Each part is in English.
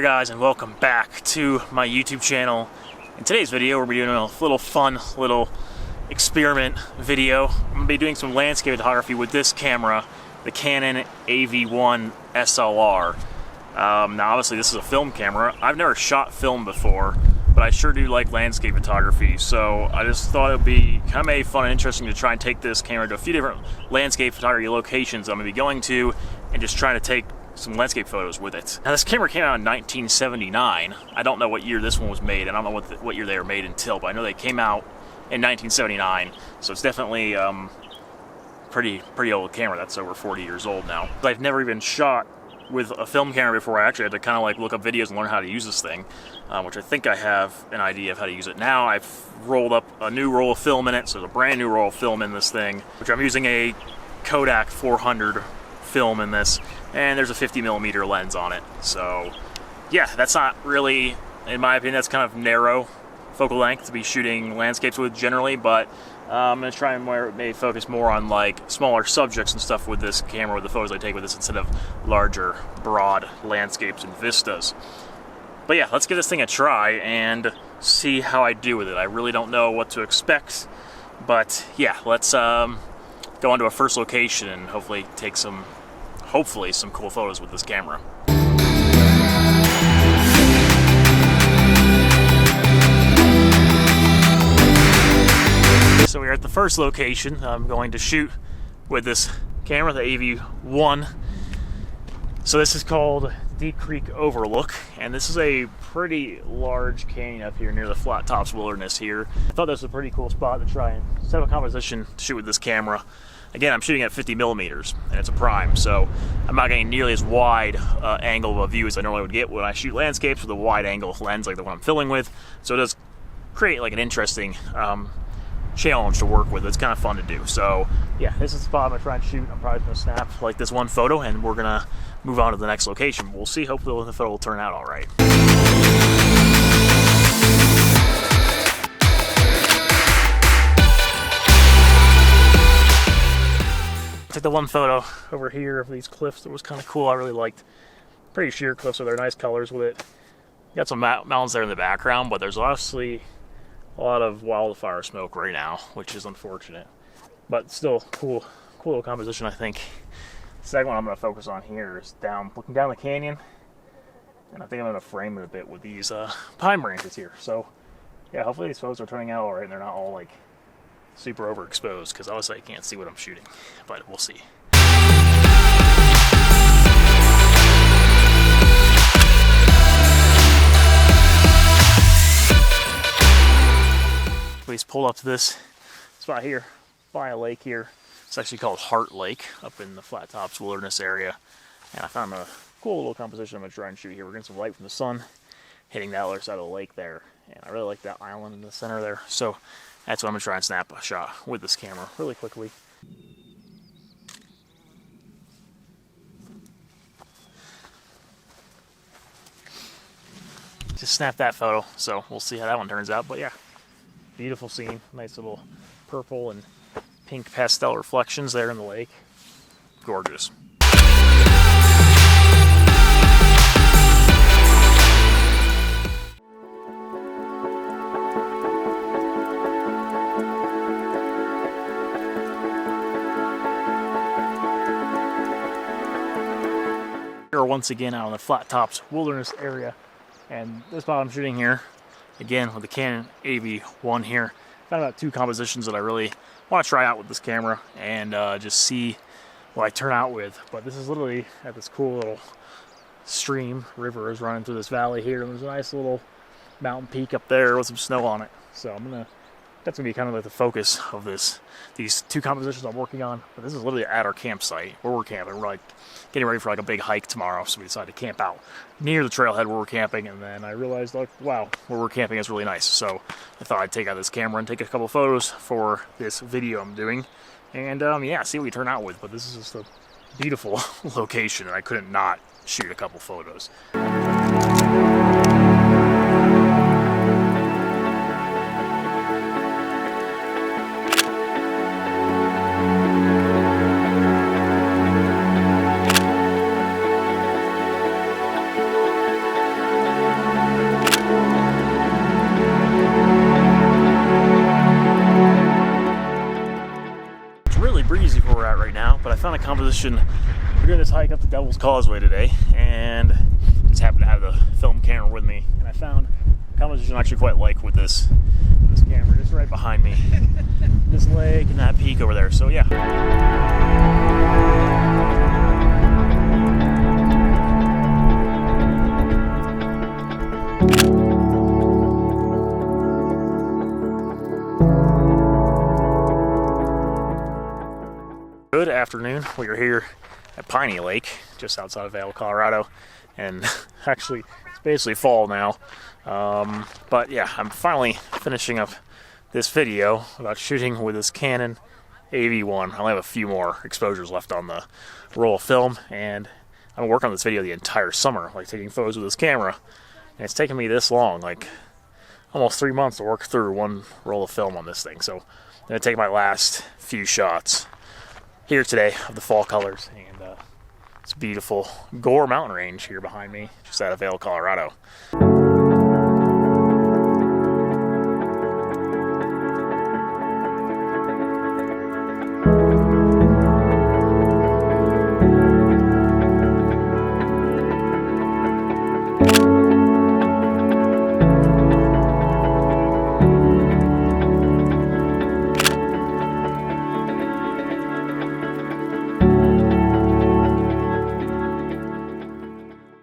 guys, and welcome back to my YouTube channel. In today's video, we're going to be doing a little fun experiment video. I'm going to be doing some landscape photography with this camera, the Canon AV1 SLR. Now obviously this is a film camera. I've never shot film before, but I sure do like landscape photography, so I just thought it would be kind of fun and interesting to try and take this camera to a few different landscape photography locations I'm going to be going to and just trying to take some landscape photos with it. Now this camera came out in 1979. I don't know what year this one was made, and I don't know what year they were made until, but I know they came out in 1979, so it's definitely pretty old camera. That's over 40 years old now. I've never even shot with a film camera before. I actually had to kind of like look up videos and learn how to use this thing, which I think I have an idea of how to use it now. I've rolled up a new roll of film in it, so there's a brand new roll of film in this thing, which I'm using a Kodak 400 film in this, and there's a 50mm lens on it. So yeah, that's not really, in my opinion, that's kind of narrow focal length to be shooting landscapes with generally, but I'm going to try and maybe focus more on like smaller subjects and stuff with this camera, with the photos I take with this, instead of larger, broad landscapes and vistas. But yeah, let's give this thing a try and see how I do with it. I really don't know what to expect, but yeah, let's go on to a first location and hopefully take some cool photos with this camera. So we're at the first location. I'm going to shoot with this camera, the AV1. So this is called Deep Creek Overlook, and this is a pretty large canyon up here near the Flat Tops Wilderness here. I thought this was a pretty cool spot to try and set up a composition to shoot with this camera. Again, I'm shooting at 50mm, and it's a prime, so I'm not getting nearly as wide angle of a view as I normally would get when I shoot landscapes with a wide angle lens like the one I'm filming with. So it does create like an interesting challenge to work with. It's kind of fun to do. So yeah, this is the spot I'm gonna try and shoot. I'm probably gonna snap like this one photo, and we're gonna move on to the next location. We'll see. Hopefully the photo will turn out all right. Took the one photo over here of these cliffs that was kind of cool. I really liked. Pretty sheer cliffs, so they're nice colors with it. Got some mountains there in the background, but there's obviously a lot of wildfire smoke right now, which is unfortunate. But still cool little composition, I think. The second one I'm going to focus on here is looking down the canyon, and I think I'm going to frame it a bit with these pine branches here. So yeah, hopefully these photos are turning out all right and they're not all like super overexposed, because obviously I can't see what I'm shooting, but we'll see. We just pulled up to this spot here by a lake here. It's actually called Heart Lake up in the Flat Tops Wilderness area, and I found a cool little composition I'm going to try and shoot here. We're getting some light from the sun hitting that other side of the lake there, and I really like that island in the center there. So that's what I'm going to try and snap a shot with this camera really quickly. Just snap that photo, so we'll see how that one turns out. But yeah, beautiful scene. Nice little purple and pink pastel reflections there in the lake. Gorgeous. Once again out on the Flat Tops Wilderness area, and this spot I'm shooting here again with the Canon AV1 here. Found about two compositions that I really want to try out with this camera and just see what I turn out with. But this is literally at this cool little river is running through this valley here, and there's a nice little mountain peak up there with some snow on it. So that's gonna be kind of like the focus of these two compositions I'm working on. But this is literally at our campsite where we're camping. We're like getting ready for like a big hike tomorrow, so we decided to camp out near the trailhead where we're camping. And then I realized, like, wow, where we're camping is really nice. So I thought I'd take out this camera and take a couple photos for this video I'm doing, and yeah, see what we turn out with. But this is just a beautiful location, and I couldn't not shoot a couple photos. fairly breezy where we're at right now, but I found a composition. We're doing this hike up the Devil's Causeway today, and just happened to have the film camera with me, and I found a composition I actually quite like with this camera just right behind me. This lake and that peak over there. So yeah. Good afternoon. We are here at Piney Lake, just outside of Vail, Colorado, and actually it's basically fall now. But yeah, I'm finally finishing up this video about shooting with this Canon AV1. I only have a few more exposures left on the roll of film, and I've been working on this video the entire summer, like taking photos with this camera, and it's taken me this long, like almost 3 months to work through one roll of film on this thing. So I'm going to take my last few shots here today of the fall colors, and it's a beautiful Gore mountain range here behind me, just out of Vail, Colorado.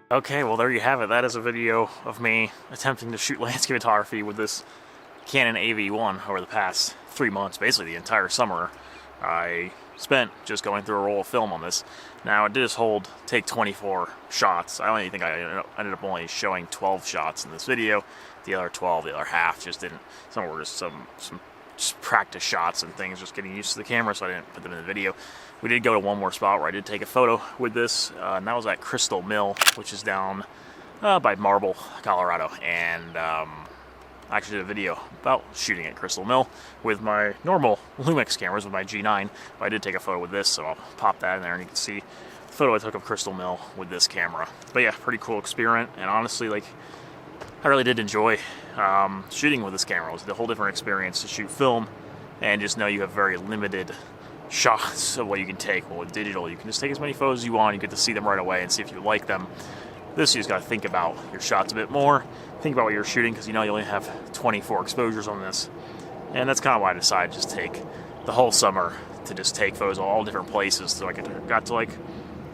Okay, well there you have it. That is a video of me attempting to shoot landscape photography with this Canon AV1 over the past 3 months, basically the entire summer. I spent just going through a roll of film on this. Now it did take 24 shots. I only think I ended up only showing 12 shots in this video. The other 12, the other half just didn't. Some were just some practice shots and things, just getting used to the camera, so I didn't put them in the video. We did go to one more spot where I did take a photo with this, and that was at Crystal Mill, which is down by Marble, Colorado. And I actually did a video about shooting at Crystal Mill with my normal Lumix cameras, with my G9, but I did take a photo with this, so I'll pop that in there and you can see the photo I took of Crystal Mill with this camera. But yeah, pretty cool experiment, and honestly, like, I really did enjoy shooting with this camera. It was a whole different experience to shoot film and just know you have very limited shots of what you can take. Well, with digital, you can just take as many photos as you want. You get to see them right away and see if you like them. This, you just got to think about your shots a bit more. Think about what you're shooting, because you know you only have 24 exposures on this. And that's kind of why I decided to just take the whole summer to just take photos of all different places. So I got to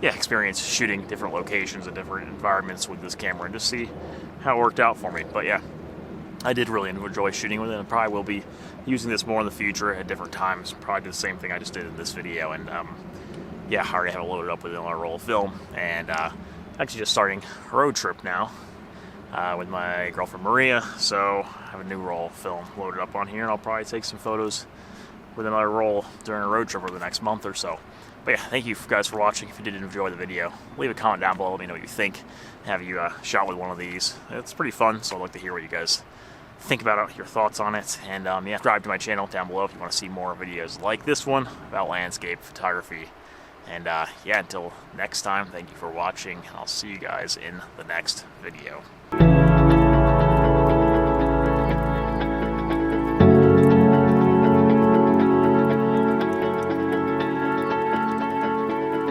experience shooting different locations and different environments with this camera and just see how it worked out for me. But yeah, I did really enjoy shooting with it, and probably will be using this more in the future at different times. Probably do the same thing I just did in this video, and yeah, I already have it loaded up with another roll of film, and actually just starting a road trip now with my girlfriend Maria, so I have a new roll of film loaded up on here, and I'll probably take some photos with another roll during a road trip over the next month or so. But yeah, thank you guys for watching. If you did enjoy the video, leave a comment down below, let me know what you think. Have you shot with one of these? It's pretty fun, so I'd like to hear what you guys think about it, your thoughts on it. And yeah, subscribe to my channel down below if you want to see more videos like this one about landscape photography. And yeah, until next time, thank you for watching, and I'll see you guys in the next video.